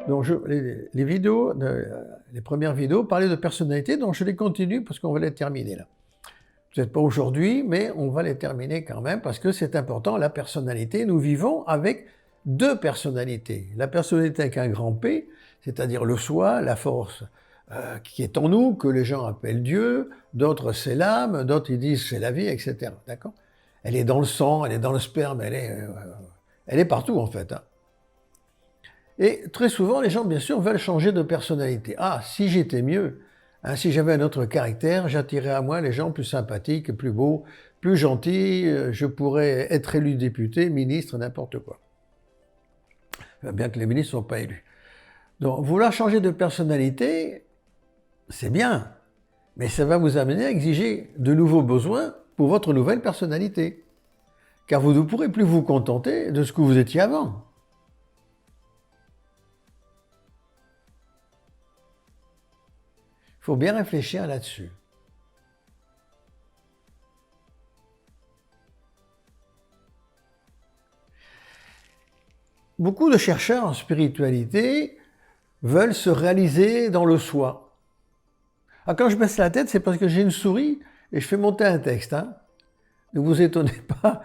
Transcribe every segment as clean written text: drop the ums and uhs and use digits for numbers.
Donc les vidéos, les premières vidéos parlaient de personnalité, donc je les continue parce qu'on va les terminer là. Peut-être pas aujourd'hui, mais on va les terminer quand même parce que c'est important, la personnalité. Nous vivons avec deux personnalités. La personnalité avec un grand P, c'est-à-dire le soi, la force qui est en nous, que les gens appellent Dieu, d'autres c'est l'âme, d'autres ils disent c'est la vie, etc. D'accord ? Elle est dans le sang, elle est dans le sperme, elle est partout en fait. Hein. Et très souvent, les gens, bien sûr, veulent changer de personnalité. Ah, si j'étais mieux, hein, si j'avais un autre caractère, j'attirerais à moi les gens plus sympathiques, plus beaux, plus gentils, je pourrais être élu député, ministre, n'importe quoi. Bien que les ministres ne sont pas élus. Donc, vouloir changer de personnalité, c'est bien, mais ça va vous amener à exiger de nouveaux besoins pour votre nouvelle personnalité. Car vous ne pourrez plus vous contenter de ce que vous étiez avant. Il faut bien réfléchir là-dessus. Beaucoup de chercheurs en spiritualité veulent se réaliser dans le soi. Alors quand je baisse la tête, c'est parce que j'ai une souris et je fais monter un texte. Hein. Ne vous étonnez pas,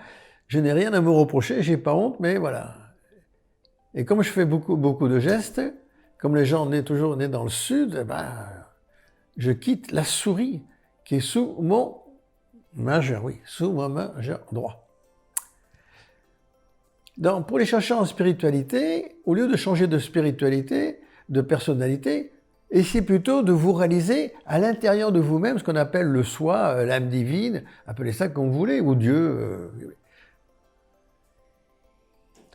je n'ai rien à me reprocher, j'ai pas honte, mais voilà. Et comme je fais beaucoup de gestes, comme les gens sont toujours nés dans le sud, eh ben, je quitte la souris qui est sous mon majeur, oui, sous mon majeur droit. Donc, pour les chercheurs en spiritualité, au lieu de changer de spiritualité, de personnalité, essayez plutôt de vous réaliser à l'intérieur de vous-même ce qu'on appelle le soi, l'âme divine, appelez ça comme vous voulez, ou Dieu.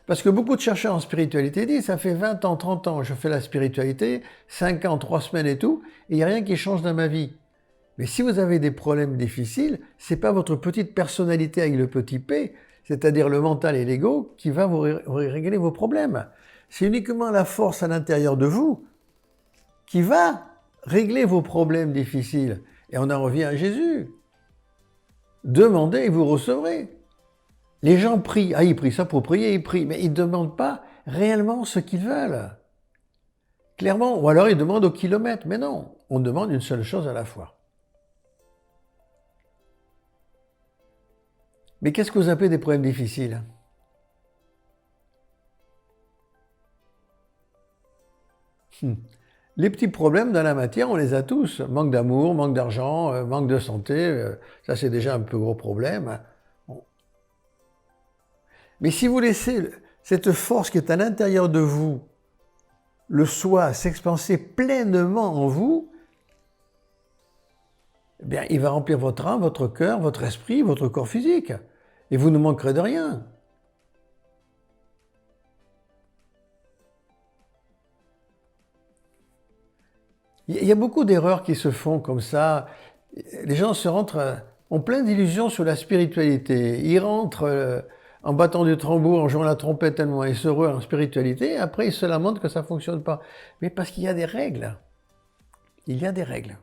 Parce que beaucoup de chercheurs en spiritualité disent, ça fait 20 ans, 30 ans, je fais la spiritualité, 5 ans, 3 semaines et tout, et il n'y a rien qui change dans ma vie. Mais si vous avez des problèmes difficiles, c'est pas votre petite personnalité avec le petit p, c'est-à-dire le mental et l'ego, qui va vous régler vos problèmes. C'est uniquement la force à l'intérieur de vous qui va régler vos problèmes difficiles. Et on en revient à Jésus. Demandez et vous recevrez. Les gens prient. Ah, ils prient ça pour prier, ils prient. Mais ils ne demandent pas réellement ce qu'ils veulent. Clairement. Ou alors ils demandent au kilomètre. Mais non, on demande une seule chose à la fois. Mais qu'est-ce que vous appelez des problèmes difficiles ? Les petits problèmes dans la matière, on les a tous. Manque d'amour, manque d'argent, manque de santé. Ça, c'est déjà un peu gros problème. Bon. Mais si vous laissez cette force qui est à l'intérieur de vous, le soi, s'expanser pleinement en vous, eh bien, il va remplir votre âme, votre cœur, votre esprit, votre corps physique. Et vous ne manquerez de rien. Il y a beaucoup d'erreurs qui se font comme ça. Les gens ont plein d'illusions sur la spiritualité. Ils rentrent en battant du tambour, en jouant la trompette tellement ils sont heureux en spiritualité, et après ils se lamentent que ça ne fonctionne pas. Mais parce qu'il y a des règles. Il y a des règles.